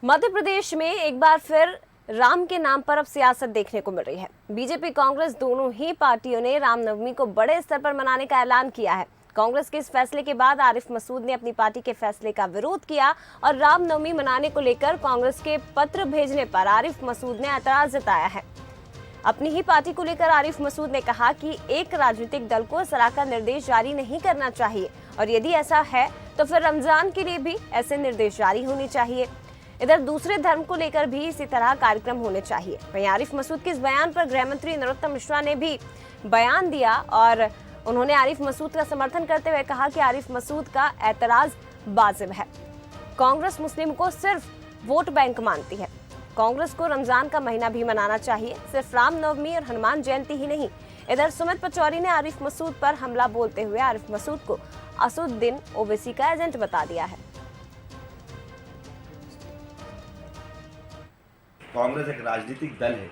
मध्य प्रदेश में एक बार फिर राम के नाम पर अब सियासत देखने को मिल रही है। बीजेपी कांग्रेस दोनों ही पार्टियों ने रामनवमी को बड़े स्तर पर मनाने का ऐलान किया है। कांग्रेस के इस फैसले के बाद आरिफ मसूद ने अपनी पार्टी के फैसले का विरोध किया और रामनवमी मनाने को लेकर कांग्रेस के पत्र भेजने पर आरिफ मसूद ने ऐतराज जताया है। अपनी ही पार्टी को लेकर आरिफ मसूद ने कहा कि एक राजनीतिक दल को इस तरह का निर्देश जारी नहीं करना चाहिए और यदि ऐसा है तो फिर रमजान के लिए भी ऐसे निर्देश जारी होने चाहिए। इधर दूसरे धर्म को लेकर भी इसी तरह कार्यक्रम होने चाहिए। वहीं आरिफ मसूद के इस बयान पर गृह मंत्री नरोत्तम मिश्रा ने भी बयान दिया और उन्होंने आरिफ मसूद का समर्थन करते हुए कहा कि आरिफ मसूद का ऐतराज वाजिब है। कांग्रेस मुस्लिम को सिर्फ वोट बैंक मानती है। कांग्रेस को रमजान का महीना भी मनाना चाहिए, सिर्फ रामनवमी और हनुमान जयंती ही नहीं। इधर सुमित पचौरी ने आरिफ मसूद पर हमला बोलते हुए आरिफ मसूद को असुद्दीन ओवैसी का एजेंट बता दिया है। कांग्रेस एक राजनीतिक दल है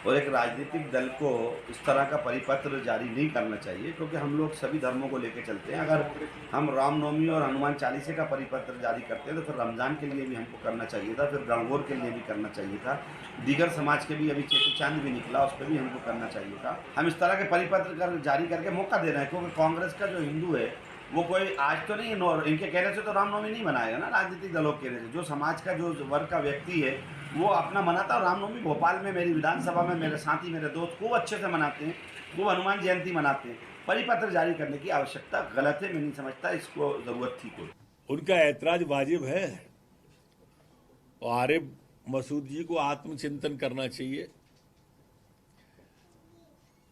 और एक राजनीतिक दल को इस तरह का परिपत्र जारी नहीं करना चाहिए, क्योंकि हम लोग सभी धर्मों को लेकर चलते हैं। अगर हम रामनवमी और हनुमान चालीसे का परिपत्र जारी करते हैं तो फिर रमज़ान के लिए भी हमको करना चाहिए था, फिर गणगौर के लिए भी करना चाहिए था, दीगर समाज के भी अभी चेटी चांद भी निकला उस पर भी हमको करना चाहिए था। हम इस तरह के परिपत्र जारी करके मौका दे रहे हैं, क्योंकि कांग्रेस का जो हिंदू है वो कोई आज तो नहीं, इनके कहने से तो रामनवमी नहीं मनाएगा ना। राजनीतिक दलों के कहने से जो समाज का जो वर्ग का व्यक्ति है वो अपना मनाता है। रामनवमी भोपाल में मेरी विधानसभा में मेरे साथी मेरे दोस्त खूब अच्छे से मनाते हैं, खूब हनुमान जयंती मनाते हैं। परिपत्र जारी करने की आवश्यकता गलत है, मैं नहीं समझता इसको जरूरत थी कोई। उनका ऐतराज वाजिब है और आरिफ मसूद जी को आत्मचिंतन करना चाहिए।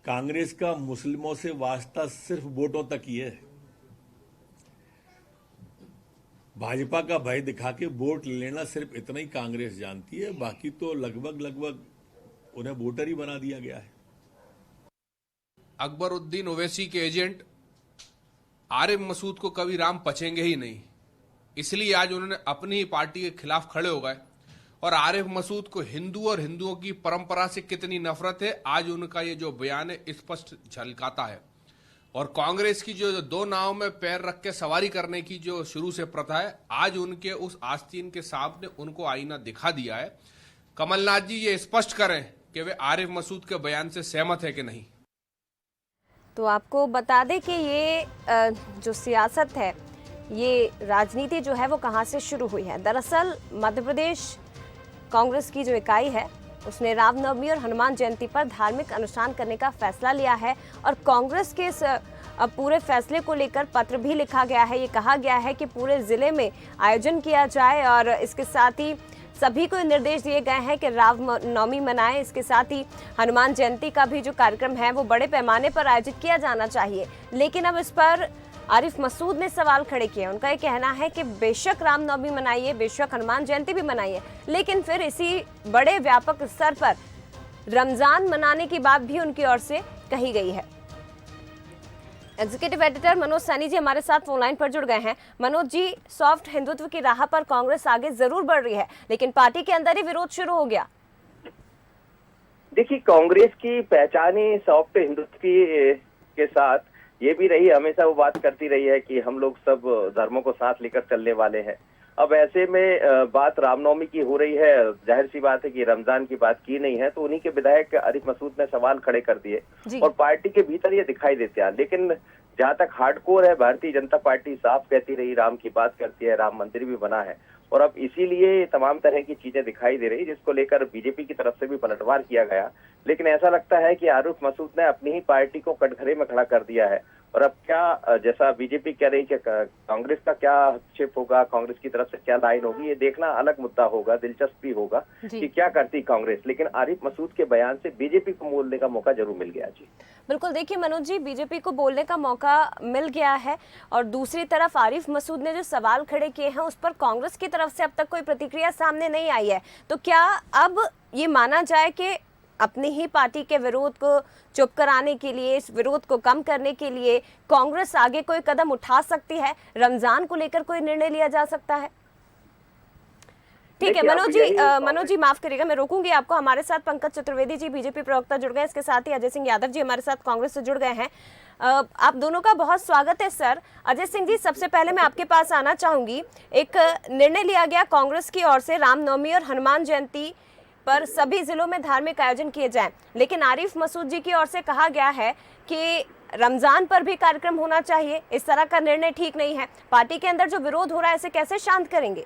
कांग्रेस का मुस्लिमों से वास्ता सिर्फ वोटों तक ही है। भाजपा का भय दिखा के वोट लेना सिर्फ इतना ही कांग्रेस जानती है, बाकी तो लगभग उन्हें वोटर ही बना दिया गया है। अकबरुद्दीन ओवैसी के एजेंट आरिफ मसूद को कभी राम पचेंगे ही नहीं, इसलिए आज उन्होंने अपनी ही पार्टी के खिलाफ खड़े हो गए। और आरिफ मसूद को हिंदू और हिंदुओं की परंपरा से कितनी नफरत है आज उनका ये जो बयान है स्पष्ट झलकाता है। और कांग्रेस की जो दो नाव में पैर रख के सवारी करने की जो शुरू से प्रथा है, आज उनके उस आस्तीन के सामने उनको आईना दिखा दिया है। कमलनाथ जी ये स्पष्ट करें कि वे आरिफ मसूद के बयान से सहमत है कि नहीं। तो आपको बता दें कि ये जो सियासत है, ये राजनीति जो है वो कहां से शुरू हुई है। दरअसल मध्य प्रदेश कांग्रेस की जो इकाई है उसने रामनवमी और हनुमान जयंती पर धार्मिक अनुष्ठान करने का फैसला लिया है और कांग्रेस के इस पूरे फैसले को लेकर पत्र भी लिखा गया है। ये कहा गया है कि पूरे जिले में आयोजन किया जाए और इसके साथ ही सभी को निर्देश दिए गए हैं कि रामनवमी मनाएं। इसके साथ ही हनुमान जयंती का भी जो कार्यक्रम है वो बड़े पैमाने पर आयोजित किया जाना चाहिए। लेकिन अब इस पर आरिफ मसूद ने सवाल खड़े किए। उनका ये कहना है कि बेशक रामनवमी मनाइए, बेशक हनुमान जयंती भी मनाइए, लेकिन फिर इसी बड़े व्यापक स्तर पर रमजान मनाने की बात भी उनकी ओर से कही गई है। एग्जीक्यूटिव एडिटर मनोज सैनी जी हमारे साथ फोन लाइन पर जुड़ गए हैं। मनोज जी, सॉफ्ट हिंदुत्व की राह पर कांग्रेस आगे जरूर बढ़ रही है, लेकिन पार्टी के अंदर ही विरोध शुरू हो गया। देखिए, कांग्रेस की पहचान ही सॉफ्ट हिंदुत्व के साथ ये भी रही, हमेशा वो बात करती रही है कि हम लोग सब धर्मों को साथ लेकर चलने वाले हैं। अब ऐसे में बात रामनवमी की हो रही है, जाहिर सी बात है कि रमजान की बात की नहीं है, तो उन्हीं के विधायक आरिफ मसूद ने सवाल खड़े कर दिए और पार्टी के भीतर ये दिखाई देते हैं। लेकिन जहाँ तक हार्डकोर है, भारतीय जनता पार्टी साफ कहती रही, राम की बात करती है, राम मंदिर भी बना है और अब इसीलिए तमाम तरह की चीजें दिखाई दे रही, जिसको लेकर बीजेपी की तरफ से भी पलटवार किया गया। लेकिन ऐसा लगता है कि आरिफ मसूद ने अपनी ही पार्टी को कटघरे में खड़ा कर दिया है और अब क्या, जैसा बीजेपी कह रही कि कांग्रेस का क्या हस्तक्षेप होगा, कांग्रेस की तरफ से क्या लाइन होगी, ये देखना अलग मुद्दा होगा, दिलचस्प भी होगा कि क्या करती कांग्रेस। लेकिन आरिफ मसूद के बयान से बीजेपी को बोलने का मौका जरूर मिल गया। जी बिल्कुल, देखिए मनोज जी, बीजेपी को बोलने का मौका मिल गया है और दूसरी तरफ आरिफ मसूद ने जो सवाल खड़े किए हैं उस पर कांग्रेस की तरफ से अब तक कोई प्रतिक्रिया सामने नहीं आई है। तो क्या अब ये माना जाए कि अपनी ही पार्टी के विरोध को चुप कराने के लिए, इस विरोध को कम करने के लिए कांग्रेस आगे कोई कदम उठा सकती है? रमजान को लेकर कोई निर्णय लिया जा सकता है? ठीक है देखिए, मनोज अब जी, यही मनोज जी माफ करिएगा, मैं रोकूंगी आपको। हमारे साथ पंकज चतुर्वेदी जी बीजेपी प्रवक्ता जुड़ गए, इसके साथ ही अजय सिंह यादव जी हमारे साथ कांग्रेस से जुड़ गए हैं। आप दोनों का बहुत स्वागत है सर। अजय सिंह जी, सबसे पहले मैं आपके पास आना चाहूंगी। एक निर्णय लिया गया कांग्रेस की ओर से रामनवमी और हनुमान जयंती पर सभी जिलों में धार्मिक आयोजन किए जाएं, लेकिन आरिफ मसूद जी की ओर से कहा गया है कि रमजान पर भी कार्यक्रम होना चाहिए। इस तरह का निर्णय ठीक नहीं है। पार्टी के अंदर जो विरोध हो रहा है इसे कैसे शांत करेंगे?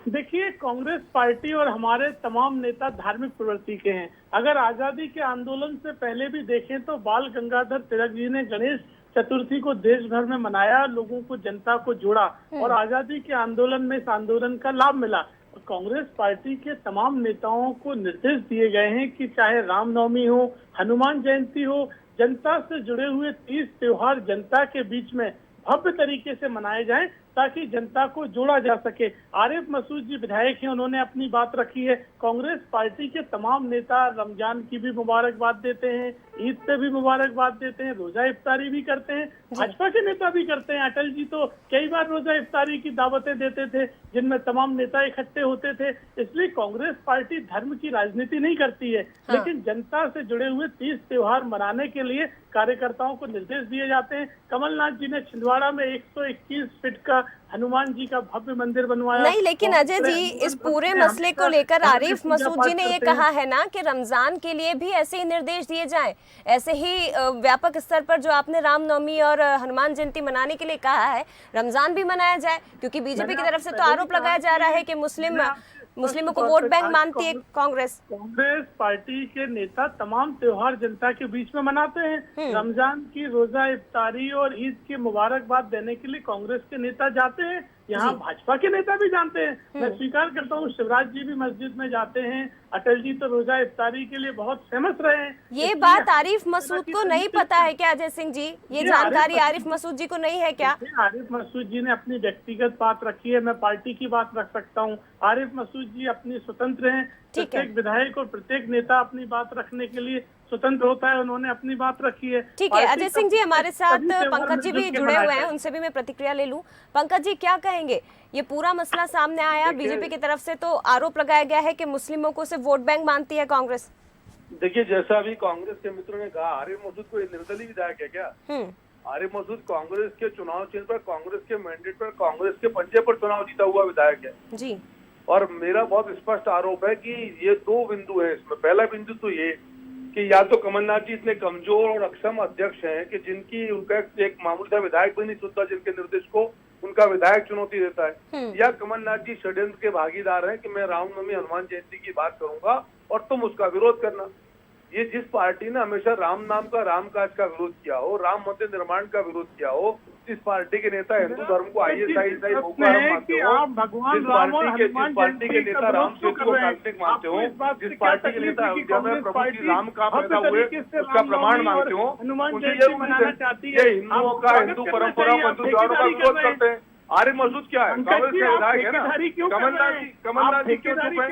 देखिए, कांग्रेस पार्टी और हमारे तमाम नेता धार्मिक प्रवृत्ति के हैं। अगर आजादी के आंदोलन से पहले भी देखें तो बाल गंगाधर तिलक जी ने गणेश चतुर्थी को देश भर में मनाया, लोगों को, जनता को जोड़ा और आजादी के आंदोलन में इस आंदोलन का लाभ मिला। कांग्रेस पार्टी के तमाम नेताओं को निर्देश दिए गए हैं कि चाहे रामनवमी हो, हनुमान जयंती हो, जनता से जुड़े हुए 30 त्योहार जनता के बीच में भव्य तरीके से मनाए जाएं ताकि जनता को जोड़ा जा सके। आरिफ मसूद जी विधायक हैं, उन्होंने अपनी बात रखी है। कांग्रेस पार्टी के तमाम नेता रमजान की भी मुबारकबाद देते हैं, ईद पे भी मुबारकबाद देते हैं, रोजा इफ्तारी भी करते हैं। भाजपा के नेता भी करते हैं। अटल जी तो कई बार रोजा इफ्तारी की दावतें देते थे जिनमें तमाम नेता इकट्ठे होते थे। इसलिए कांग्रेस पार्टी धर्म की राजनीति नहीं करती है, लेकिन जनता से जुड़े हुए 30 त्योहार मनाने के लिए कार्यकर्ताओं को निर्देश दिए जाते हैं। कमलनाथ जी ने छिंदवाड़ा में 121 फीट का हनुमान जी का भव्य मंदिर बनवाया। नहीं, लेकिन अजय जी, इस पूरे मसले को लेकर आरिफ मसूद जी ने ये कहा है ना कि रमजान के लिए भी ऐसे ही निर्देश दिए जाएं, ऐसे ही व्यापक स्तर पर जो आपने रामनवमी और हनुमान जयंती मनाने के लिए कहा है, रमजान भी मनाया जाए, क्योंकि बीजेपी की तरफ से तो आरोप लगाया जा रहा है कि मुस्लिमों को वोट बैंक मानती है कांग्रेस। कांग्रेस पार्टी के नेता तमाम त्योहार जनता के बीच में मनाते हैं। रमजान की रोजा इफ्तारी और ईद की मुबारकबाद देने के लिए कांग्रेस के नेता जाते हैं। यहाँ भाजपा के नेता भी जानते हैं। मैं स्वीकार करता हूँ, शिवराज जी भी मस्जिद में जाते हैं। अटल जी तो रोजा इफ्तारी के लिए बहुत फेमस रहे हैं। ये बात आरिफ मसूद को नहीं पता है क्या अजय सिंह जी? ये जानकारी आरिफ मसूद जी को नहीं है क्या? आरिफ मसूद जी ने अपनी व्यक्तिगत बात रखी है, मैं पार्टी की बात रख सकता हूँ। आरिफ मसूद जी अपनी स्वतंत्र हैं। प्रत्येक विधायक और प्रत्येक नेता अपनी बात रखने के लिए स्वतंत्र होता है, उन्होंने अपनी बात रखी है। ठीक है अजय सिंह जी, हमारे साथ पंकज जी भी जुड़े हुए हैं, उनसे भी मैं प्रतिक्रिया ले लूं। पंकज जी, क्या कहेंगे? ये पूरा मसला सामने आया, बीजेपी की तरफ से तो आरोप लगाया गया है कि मुस्लिमों को सिर्फ वोट बैंक मानती है कांग्रेस। देखिए, जैसा अभी कांग्रेस के मित्रों ने कहा, आरिफ मसूद कोई निर्दलीय विधायक है क्या? आरिफ मसूद कांग्रेस के चुनाव चिन्ह पर, कांग्रेस के मैंडेट पर, कांग्रेस के पंजे पर चुनाव जीता हुआ विधायक है जी। और मेरा बहुत स्पष्ट आरोप है कि ये 2 बिंदु है इसमें। पहला बिंदु तो ये कि या तो कमलनाथ जी इतने कमजोर और अक्षम अध्यक्ष हैं कि जिनकी उनका एक मामूली सा विधायक भी नहीं सुनता, जिनके निर्देश को उनका विधायक चुनौती देता है, या कमलनाथ जी षड्यंत्र के भागीदार हैं कि मैं रामनवमी हनुमान जयंती की बात करूंगा और तुम उसका विरोध करना। ये जिस पार्टी ने हमेशा राम नाम का, राम काज का विरोध किया हो, राम मंदिर निर्माण का विरोध किया हो, जिस पार्टी के नेता हिंदू धर्म को ISI मानते हो, जिस पार्टी के नेता राम सेतु को काल्पनिक मानते हो, जिस पार्टी के नेता अयोध्या में प्रभु श्री राम का पैदा हुए उसका प्रमाण मानते हो, मुझे ये हिंदुओं का, हिंदू परंपरा, हिंदू त्योहारों का विरोध करते हैं। आरिफ मसूद क्या है? कांग्रेस के विधायक है ना। कमलनाथ जी क्यों चुप है?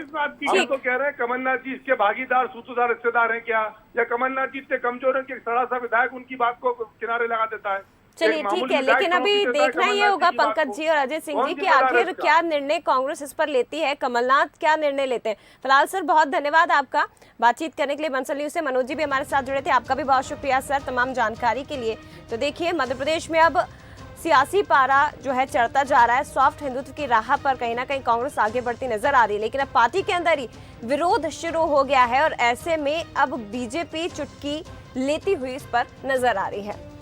हम तो कह रहे हैं कमलनाथ जी इसके भागीदार, सूत्रधार, रिश्तेदार हैं क्या? या कमलनाथ जी इतने कमजोर हैं कि सड़ा सा विधायक उनकी बात को किनारे लगा देता है? चलिए ठीक है, लेकिन अभी देखना ये होगा पंकज जी और अजय सिंह जी कि आखिर क्या निर्णय कांग्रेस इस पर लेती है, कमलनाथ क्या निर्णय लेते हैं। फिलहाल सर बहुत धन्यवाद आपका बातचीत करने के लिए। बंसल न्यूज से मनोज जी भी हमारे साथ जुड़े थे, आपका भी बहुत शुक्रिया सर तमाम जानकारी के लिए। तो देखिए, मध्य प्रदेश में अब सियासी पारा जो है चढ़ता जा रहा है। सॉफ्ट हिंदुत्व की राह पर कहीं ना कहीं कांग्रेस आगे बढ़ती नजर आ रही है, लेकिन अब पार्टी के अंदर ही विरोध शुरू हो गया है और ऐसे में अब बीजेपी चुटकी लेती हुई इस पर नजर आ रही है।